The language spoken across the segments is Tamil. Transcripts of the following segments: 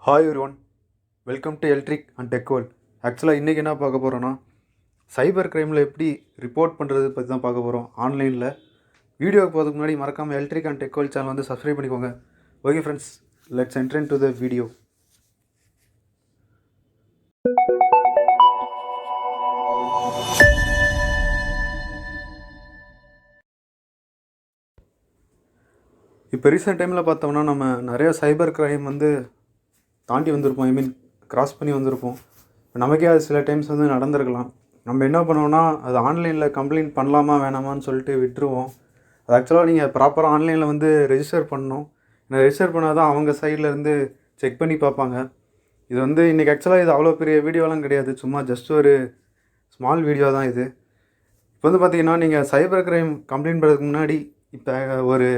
Hi everyone, welcome to electric and tech world. ஆக்சுவலாக இன்றைக்கி என்ன பார்க்க போகிறோன்னா, சைபர் க்ரைமில் எப்படி ரிப்போர்ட் பண்ணுறது பற்றி தான் பார்க்க போகிறோம் ஆன்லைனில். வீடியோக்கு போகிறதுக்கு முன்னாடி மறக்காமல் electric and tech world channel வந்து சப்ஸ்கிரைப் பண்ணிக்கோங்க. Okay friends, let's enter into the video. இப்போ ரீசெண்ட் டைமில் பார்த்தோம்னா நம்ம நிறைய சைபர் க்ரைம் வந்து தாண்டி வந்திருப்போம், கிராஸ் பண்ணி வந்திருப்போம். நமக்கே அது சில டைம்ஸ் வந்து நடந்திருக்கலாம். நம்ம என்ன பண்ணுவோம்னா, அது ஆன்லைனில் கம்ப்ளைண்ட் பண்ணலாமா வேணாமான்னு சொல்லிட்டு விட்டுருவோம். அது ஆக்சுவலாக நீங்கள் ப்ராப்பராக ஆன்லைனில் வந்து ரெஜிஸ்டர் பண்ணணும். ரெஜிஸ்டர் பண்ணால் தான் அவங்க சைட்லேருந்து செக் பண்ணி பார்ப்பாங்க. இது வந்து இன்றைக்கி ஆக்சுவலாக இது அவ்வளோ பெரிய வீடியோலாம் கிடையாது, சும்மா ஜஸ்ட் ஒரு ஸ்மால் வீடியோ தான் இது. இப்போ வந்து பார்த்திங்கன்னா, நீங்கள் சைபர் க்ரைம் கம்ப்ளைண்ட் பண்ணுறதுக்கு முன்னாடி இப்போ ஒரு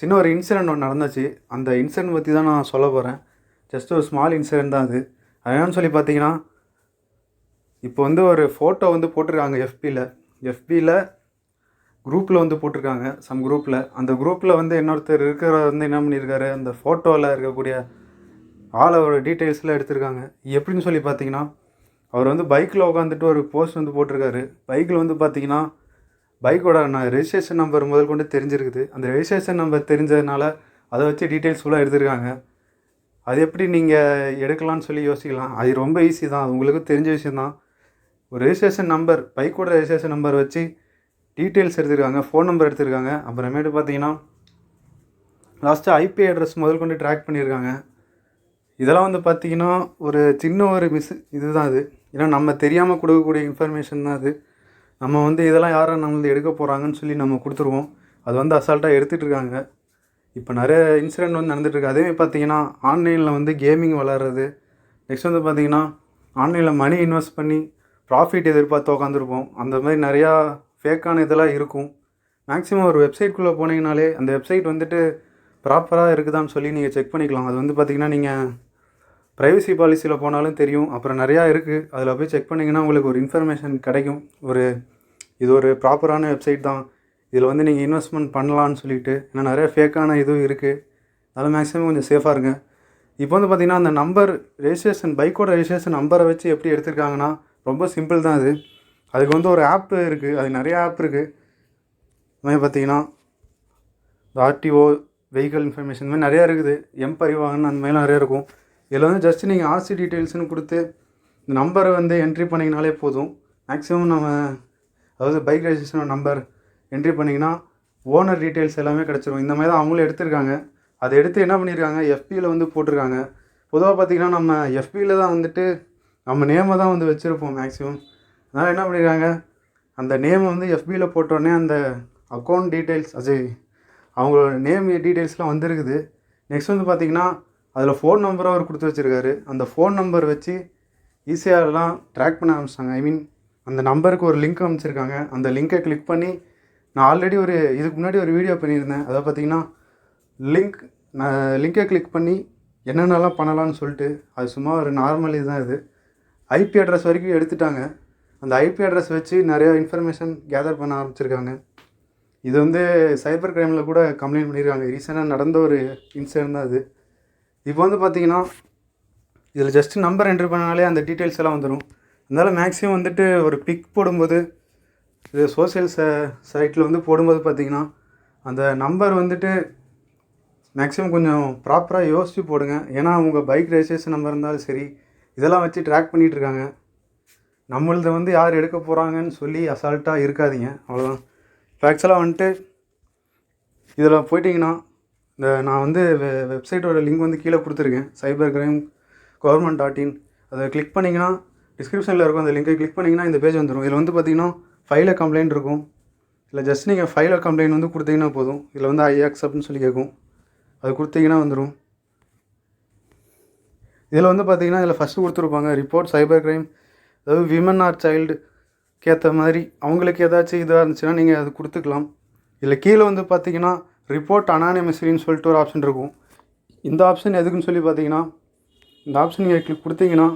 சின்ன ஒரு இன்சிடெண்ட் ஒன்று நடந்துச்சு. அந்த இன்சிடெண்ட் பற்றி தான் நான் சொல்ல போகிறேன். ஜஸ்ட் ஒரு ஸ்மால் இன்சிடெண்ட் தான் அது. என்னன்னு சொல்லி பார்த்தீங்கன்னா, இப்போ வந்து ஒரு ஃபோட்டோ வந்து போட்டிருக்காங்க எஃபியில் குரூப்பில் வந்து போட்டிருக்காங்க, சம் குரூப்பில். அந்த குரூப்பில் வந்து இன்னொருத்தர் இருக்கிறவர் வந்து என்ன பண்ணியிருக்காரு, அந்த ஃபோட்டோவில் இருக்கக்கூடிய ஆளோட டீட்டெயில்ஸ்லாம் எடுத்திருக்காங்க. எப்படின்னு சொல்லி பார்த்தீங்கன்னா, அவர் வந்து பைக்கில் உட்காந்துட்டு ஒரு போஸ்ட் வந்து போட்டிருக்காரு. பைக்கில் வந்து பார்த்தீங்கன்னா, பைக்கோட ரெஜிஸ்ட்ரேஷன் நம்பர் முதல் கொண்டு தெரிஞ்சிருக்குது. அந்த ரெஜிஸ்ட்ரேஷன் நம்பர் தெரிஞ்சதுனால அதை வச்சு டீட்டெயில்ஸ் ஃபுல்லாக எடுத்திருக்காங்க. அது எப்படி நீங்கள் எடுக்கலான்னு சொல்லி யோசிக்கலாம். அது ரொம்ப ஈஸி தான், அது உங்களுக்கு தெரிஞ்ச விஷயந்தான். ஒரு ரெஜிஸ்ட்ரேஷன் நம்பர், பைக்கோட ரெஜிஸ்ட்ரேஷன் நம்பர் வச்சு டீட்டெயில்ஸ் எடுத்துருக்காங்க, ஃபோன் நம்பர் எடுத்துருக்காங்க. அப்புறமேட்டு பார்த்தீங்கன்னா லாஸ்ட்டு ஐபி அட்ரஸ் முதல் கொண்டு ட்ராக் பண்ணியிருக்காங்க. இதெல்லாம் வந்து பார்த்திங்கன்னா ஒரு சின்ன ஒரு இதுதான் அது. ஏன்னா நம்ம தெரியாமல் கொடுக்கக்கூடிய இன்ஃபர்மேஷன் தான் அது. நம்ம வந்து இதெல்லாம் யாரை நம்மளது எடுக்க போகிறாங்கன்னு சொல்லி நம்ம கொடுத்துருவோம். அது வந்து அசால்ட்டாக எடுத்துகிட்டு இருக்காங்க. இப்போ நிறைய இன்சிடெண்ட் வந்து நடந்துகிட்ருக்கு. அதேமாதிரி பார்த்திங்கன்னா, ஆன்லைனில் வந்து கேமிங் விளாட்றது, நெக்ஸ்ட் வந்து பார்த்திங்கன்னா ஆன்லைனில் மணி இன்வெஸ்ட் பண்ணி ப்ராஃபிட் எதிர்பார்த்து உட்காந்துருப்போம். அந்த மாதிரி நிறையா ஃபேக்கான இதெல்லாம் இருக்கும். மேக்ஸிமம் ஒரு வெப்சைட்குள்ளே போனீங்கனாலே அந்த வெப்சைட் வந்துட்டு ப்ராப்பராக இருக்குதான்னு சொல்லி நீங்கள் செக் பண்ணிக்கலாம். அது வந்து பார்த்திங்கன்னா நீங்கள் ப்ரைவசி பாலிசியில் போனாலும் தெரியும். அப்புறம் நிறையா இருக்குது, அதில் போய் செக் பண்ணிங்கன்னா உங்களுக்கு ஒரு இன்ஃபர்மேஷன் கிடைக்கும். இது ஒரு ப்ராப்பரான வெப்சைட் தான், இதில் வந்து நீங்கள் இன்வெஸ்ட்மெண்ட் பண்ணலான்னு சொல்லிட்டு. ஏன்னா நிறைய ஃபேக்கான இதுவும் இருக்குது. அதனால் மேக்ஸிமம் கொஞ்சம் சேஃபாக இருங்க. இப்போ வந்து பார்த்திங்கன்னா, அந்த நம்பர் பைக்கோட ரெஜிஸ்ட்ரேஷன் நம்பரை வச்சு எப்படி எடுத்திருக்காங்கன்னா, ரொம்ப சிம்பிள் தான் அது. அதுக்கு வந்து ஒரு ஆப் இருக்குது, அது நிறையா ஆப் இருக்குது. இதுமாதிரி பார்த்திங்கன்னா ஆர்டிஓ, வெஹிக்கல் இன்ஃபர்மேஷன், மாதிரி நிறையா இருக்குது. பரிவாகன் அந்த மாதிரிலாம் நிறையா இருக்கும். இதில் வந்து ஜஸ்ட்டு நீங்கள் ஆர்சி டீட்டெயில்ஸ்னு கொடுத்து இந்த நம்பரை வந்து என்ட்ரி பண்ணிங்கனாலே போதும். மேக்ஸிமம் அதாவது பைக் ரெஜிஸ்ட்ரேஷன் நம்பர் என்ட்ரி பண்ணிங்கன்னா ஓனர் டீட்டெயில்ஸ் எல்லாமே கிடச்சிரும். இந்த மாதிரி தான் அவங்களும் எடுத்திருக்காங்க. அதை எடுத்து என்ன பண்ணியிருக்காங்க, எஃபியில் வந்து போட்டிருக்காங்க. பொதுவாக பார்த்திங்கன்னா நம்ம எஃபியில் தான் வந்துட்டு நம்ம நேமை தான் வந்து வச்சுருப்போம் மேக்ஸிமம். அதனால் என்ன பண்ணியிருக்காங்க, அந்த நேமை வந்து எஃபியில் போட்டோடனே அந்த அக்கௌண்ட் டீட்டெயில்ஸ், அவங்களோட நேம் டீட்டெயில்ஸ்லாம் வந்துருக்குது. நெக்ஸ்ட் வந்து பார்த்திங்கன்னா அதில் ஃபோன் நம்பரும் அவர் கொடுத்து வச்சுருக்காரு. அந்த ஃபோன் நம்பர் வச்சு ஈஸியாகலாம் ட்ராக் பண்ண ஆரம்பிச்சிட்டாங்க. அந்த நம்பருக்கு ஒரு லிங்க் அமைச்சிருக்காங்க. அந்த லிங்கை கிளிக் பண்ணி, நான் ஆல்ரெடி இதுக்கு முன்னாடி ஒரு வீடியோ பண்ணியிருந்தேன். அதை பார்த்திங்கன்னா லிங்கை கிளிக் பண்ணி என்னென்னலாம் பண்ணலான்னு சொல்லிட்டு, அது சும்மா ஒரு நார்மல் இதுதான். இது ஐபி அட்ரஸ் வரைக்கும் எடுத்துட்டாங்க. அந்த ஐபி அட்ரஸ் வச்சு நிறையா இன்ஃபர்மேஷன் கேதர் பண்ண ஆரம்பிச்சிருக்காங்க. இது வந்து சைபர் க்ரைமில் கூட கம்ப்ளைண்ட் பண்ணியிருக்காங்க. ரீசெண்டாக நடந்த ஒரு இன்சிடென்ட் தான் அது. இப்போ வந்து பார்த்திங்கன்னா இதில் ஜஸ்ட்டு நம்பர் என்ட்ரி பண்ணாலே அந்த டீட்டெயில்ஸ் எல்லாம் வந்துடும். அதனால் மேக்ஸிமம் வந்துட்டு ஒரு பிக் போடும்போது, இது சோசியல் சைட்டில் வந்து போடும்போது பார்த்திங்கன்னா அந்த நம்பர் வந்துட்டு மேக்ஸிமம் கொஞ்சம் ப்ராப்பராக யோசித்து போடுங்க. ஏன்னா உங்கள் பைக் ரெஜிஸ்ட்ரேஷன் நம்பர் இருந்தாலும் சரி, இதெல்லாம் வச்சு ட்ராக் பண்ணிகிட்ருக்காங்க. நம்மளது வந்து யார் எடுக்க போகிறாங்கன்னு சொல்லி அசால்ட்டாக இருக்காதீங்க, அவ்வளோதான். இப்போ ஆக்சுவலாக வந்துட்டு இதில் போயிட்டிங்கன்னா, நான் வந்து வெப்சைட்டோட லிங்க் வந்து கீழே கொடுத்துருக்கேன், சைபர் க்ரைம் government.in. அதை கிளிக் பண்ணிங்கன்னா டிஸ்கிரிப்ஷனில் இருக்கும். அந்த லிங்கை கிளிக் பண்ணிங்கன்னா இந்த பேஜ் வந்துடும். இதில் வந்து பார்த்திங்கன்னா ஃபைல் கம்ப்ளைண்ட் இருக்கும். இல்லை ஜஸ்ட் நீங்கள் ஃபைல் கம்ப்ளைண்ட் வந்து கொடுத்தீங்கன்னா போதும். இதில் வந்து ஐ அக்செப்ட்னு சொல்லி கேட்கும், அது கொடுத்தீங்கன்னா வந்துடும். இதில் வந்து பார்த்திங்கன்னா இதில் ஃபஸ்ட்டு கொடுத்துருப்பாங்க ரிப்போர்ட் சைபர் க்ரைம், அதாவது விமன் ஆர் சைல்டுக்கு ஏற்ற மாதிரி அவங்களுக்கு ஏதாச்சும் இதாக இருந்துச்சுன்னா நீங்கள் அது கொடுத்துக்கலாம். இதில் கீழே வந்து பார்த்திங்கன்னா ரிப்போர்ட் அனானிமஸ்லின்னு சொல்லிட்டு ஒரு ஆப்ஷன் இருக்கும். இந்த ஆப்ஷன் எதுக்குன்னு சொல்லி பார்த்தீங்கன்னா, இந்த ஆப்ஷன் நீங்கள் கிளிக் கொடுத்தீங்கன்னா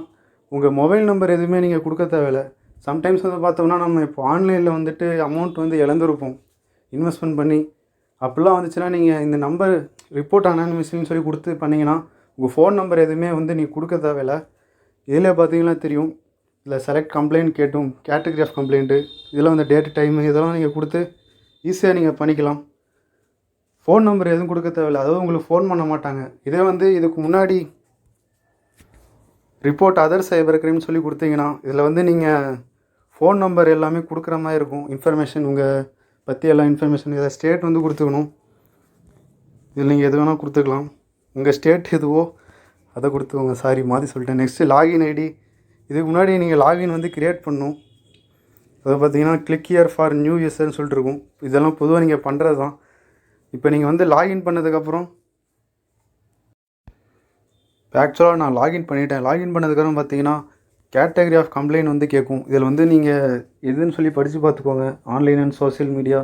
உங்கள் மொபைல் நம்பர் எதுவுமே நீங்கள் கொடுக்க தேவையில்லை. சம்டைம்ஸ் வந்து பார்த்தோம்னா நம்ம இப்போ ஆன்லைனில் வந்துட்டு அமௌண்ட் வந்து இழந்துருப்போம் இன்வெஸ்ட்மெண்ட் பண்ணி. அப்படிலாம் வந்துச்சுன்னா நீங்கள் இந்த நம்பர் ரிப்போர்ட் அனானிமஸ்லின்னு சொல்லி கொடுத்து பண்ணிங்கன்னா உங்கள் ஃபோன் நம்பர் எதுவுமே வந்து நீங்கள் கொடுக்க தேவையில்லை. இதில் பார்த்தீங்கன்னா தெரியும், இதில் செலக்ட் கம்ப்ளைண்ட் கேட்டும், கேட்டகரி ஆஃப் கம்ப்ளைண்ட்டு, இதெல்லாம் வந்து டேட் டைமு இதெல்லாம் நீங்கள் கொடுத்து ஈஸியாக நீங்கள் பண்ணிக்கலாம். ஃபோன் நம்பர் எதுவும் கொடுக்க தேவையில்லை, அதாவது உங்களுக்கு ஃபோன் பண்ண மாட்டாங்க. இதே வந்து இதுக்கு முன்னாடி ரிப்போர்ட் அதர் சைபர் கிரைம்னு சொல்லி கொடுத்தீங்கன்னா, இதில் வந்து நீங்கள் ஃபோன் நம்பர் எல்லாமே கொடுக்குற மாதிரி இருக்கும். இன்ஃபர்மேஷன் உங்கள் பற்றி எல்லா இன்ஃபர்மேஷன், இதை ஸ்டேட் வந்து கொடுத்துக்கணும். இதில் நீங்கள் எது வேணால் கொடுத்துக்கலாம். உங்கள் ஸ்டேட் எதுவோ அதை கொடுத்துக்கோங்க. சாரி மாற்றி சொல்லிட்டேன். Next login ID. இதுக்கு முன்னாடி நீங்கள் லாகின் வந்து க்ரியேட் பண்ணணும். அதை பார்த்தீங்கன்னா கிளிக் ஹியர் ஃபார் நியூ யூசர்னு சொல்லிட்டு இருக்கும். இதெல்லாம் பொதுவாக நீங்கள் பண்ணுறது தான். இப்போ நீங்கள் வந்து லாகின் பண்ணதுக்கப்புறம், ஆக்சுவலாக நான் லாகின் பண்ணிட்டேன். லாகின் பண்ணதுக்கப்புறம் பார்த்தீங்கன்னா கேட்டகரி ஆஃப் கம்ப்ளைண்ட் வந்து கேட்கும். இதில் வந்து நீங்கள் எதுன்னு சொல்லி படித்து பார்த்துக்கோங்க. ஆன்லைன் அண்ட் சோஷியல் மீடியா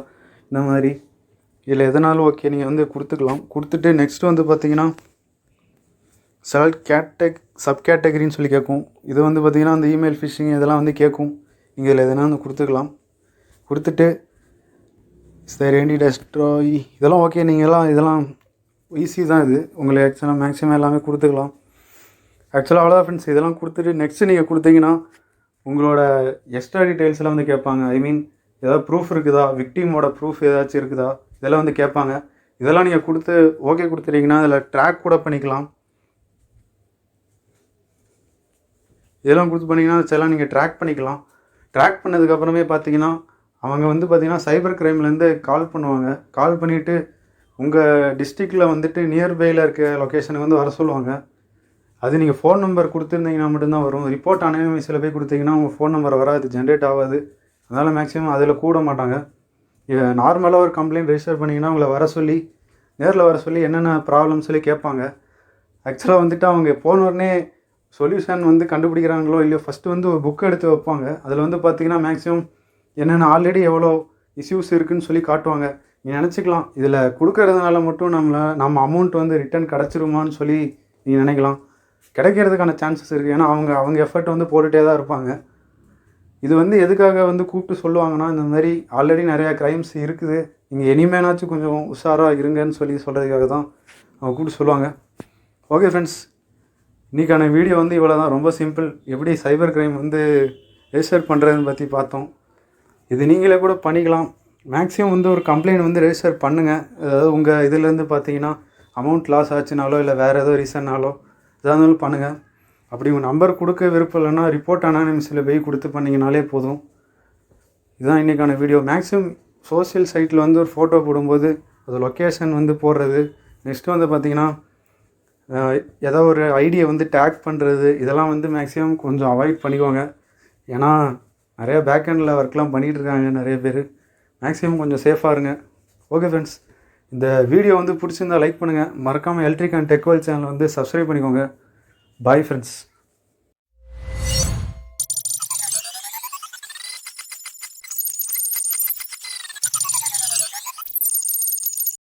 இந்த மாதிரி இதில் எதனாலும் ஓகே, நீங்கள் வந்து கொடுத்துக்கலாம். கொடுத்துட்டு நெக்ஸ்ட்டு வந்து பார்த்தீங்கன்னா செலக்ட் சப் கேட்டகரின்னு சொல்லி கேட்கும். இது வந்து பார்த்திங்கன்னா அந்த இமெயில் ஃபிஷிங் இதெல்லாம் வந்து கேட்கும். நீங்கள் இதில் எதனா வந்து கொடுத்துக்கலாம். கொடுத்துட்டு சரி ரெண்டி டெஸ்ட்ராய் இதெல்லாம் ஓகே. நீங்கள்லாம் இதெல்லாம் ஈஸி தான். இது உங்களுக்கு ஆக்சுவலாக மேக்ஸிமம் எல்லாமே கொடுத்துக்கலாம். ஆக்சுவலாக அவ்வளோதான் ஃப்ரெண்ட்ஸ். இதெல்லாம் கொடுத்துட்டு நெக்ஸ்ட்டு நீங்கள் கொடுத்தீங்கன்னா உங்களோட எக்ஸ்ட்ரா டீட்டெயில்ஸ்லாம் வந்து கேட்பாங்க. ஐ மீன் ஏதாவது ப்ரூஃப் இருக்குதா, விக்டிமோட ப்ரூஃப் ஏதாச்சும் இருக்குதா, இதெல்லாம் வந்து கேட்பாங்க. இதெல்லாம் நீங்கள் கொடுத்து ஓகே கொடுத்துட்டீங்கன்னா அதில் ட்ராக் கூட பண்ணிக்கலாம். இதெல்லாம் கொடுத்து பண்ணிங்கன்னா அதெல்லாம் நீங்கள் ட்ராக் பண்ணிக்கலாம். ட்ராக் பண்ணதுக்கப்புறமே பார்த்தீங்கன்னா அவங்க வந்து பார்த்திங்கன்னா சைபர் க்ரைம்லேருந்து கால் பண்ணுவாங்க. கால் பண்ணிவிட்டு உங்கள் டிஸ்ட்ரிக்டில் வந்துட்டு நியர்பையில் இருக்க லொக்கேஷனுக்கு வந்து வர சொல்லுவாங்க. அது நீங்கள் ஃபோன் நம்பர் கொடுத்துருந்தீங்கன்னா மட்டும்தான் வரும். ரிப்போர்ட் அனானிமஸில் போய் கொடுத்தீங்கன்னா உங்கள் ஃபோன் நம்பர் வராது, ஜென்ரேட் ஆகாது. அதனால் மேக்ஸிமம் அதில் கூட மாட்டாங்க. நார்மலாக ஒரு கம்ப்ளைண்ட் ரெஜிஸ்டர் பண்ணிங்கன்னா உங்களை வர சொல்லி, நேரில் வர சொல்லி என்னென்ன ப்ராப்ளம் சொல்லி கேட்பாங்க. ஆக்சுவலாக வந்துட்டு அவங்க போனோடனே சொல்யூஷன் வந்து கண்டுபிடிக்கிறாங்களோ இல்லையோ ஃபஸ்ட்டு வந்து ஒரு புக் எடுத்து வைப்பாங்க. அதில் வந்து பார்த்திங்கன்னா மேக்ஸிமம் என்னென்ன ஆல்ரெடி எவ்வளோ இஷ்யூஸ் இருக்குதுன்னு சொல்லி காட்டுவாங்க. நீங்கள் நினச்சிக்கலாம் இதில் கொடுக்கறதுனால மட்டும் நம்ம அமௌண்ட் வந்து ரிட்டர்ன் கிடச்சிருமான்னு சொல்லி நீங்கள் நினைக்கலாம். கிடைக்கிறதுக்கான சான்சஸ் இருக்குது. ஏன்னா அவங்க எஃபர்ட் வந்து போட்டுகிட்டே தான் இருப்பாங்க. இது வந்து எதுக்காக வந்து கூப்பிட்டு சொல்லுவாங்கன்னா, இந்த மாதிரி ஆல்ரெடி நிறையா க்ரைம்ஸ் இருக்குது, நீங்கள் இனிமேனாச்சும் கொஞ்சம் உஷாராக இருங்கன்னு சொல்கிறதுக்காக தான் அவங்க கூப்பிட்டு சொல்லுவாங்க. ஓகே ஃப்ரெண்ட்ஸ், இன்றைக்கான வீடியோ வந்து இவ்வளோ தான். ரொம்ப சிம்பிள். எப்படி சைபர் க்ரைம் வந்து ரெஜிஸ்டர் பண்ணுறதுன்னு பற்றி பார்த்தோம். இது நீங்களே கூட பண்ணிக்கலாம். மேக்ஸிமம் வந்து ஒரு கம்ப்ளைண்ட் வந்து ரெஜிஸ்டர் பண்ணுங்கள். அதாவது உங்கள் இதுலேருந்து பார்த்தீங்கன்னா அமௌண்ட் லாஸ் ஆச்சுனாலோ இல்லை வேறு ஏதோ ரீசன்னாலோ எதாக இருந்தாலும் பண்ணுங்கள். அப்படி உங்கள் நம்பர் கொடுக்க விருப்பம் இல்லைன்னா ரிப்போர்ட் அனானிமஸில் போய் கொடுத்து பண்ணிங்கனாலே போதும். இதுதான் இன்றைக்கான வீடியோ. மேக்ஸிமம் சோஷியல் சைட்டில் வந்து ஒரு ஃபோட்டோ போடும்போது அது லொக்கேஷன் வந்து போடுறது, நெக்ஸ்ட்டு வந்து பார்த்திங்கன்னா ஏதோ ஒரு ஐடியை வந்து டேக் பண்ணுறது, இதெல்லாம் வந்து மேக்ஸிமம் கொஞ்சம் அவாய்ட் பண்ணிக்கோங்க. ஏன்னா நிறையா பேக்கெண்டில் ஒர்க்லாம் பண்ணிகிட்டு இருக்காங்க நிறைய பேர். மேக்ஸிமம் கொஞ்சம் சேஃபாக இருங்க. ஓகே ஃப்ரெண்ட்ஸ், இந்த வீடியோ வந்து பிடிச்சிருந்தால் லைக் பண்ணுங்கள். மறக்காமல் electric and tech world channel வந்து சப்ஸ்கிரைப் பண்ணிக்கோங்க. Bye friends.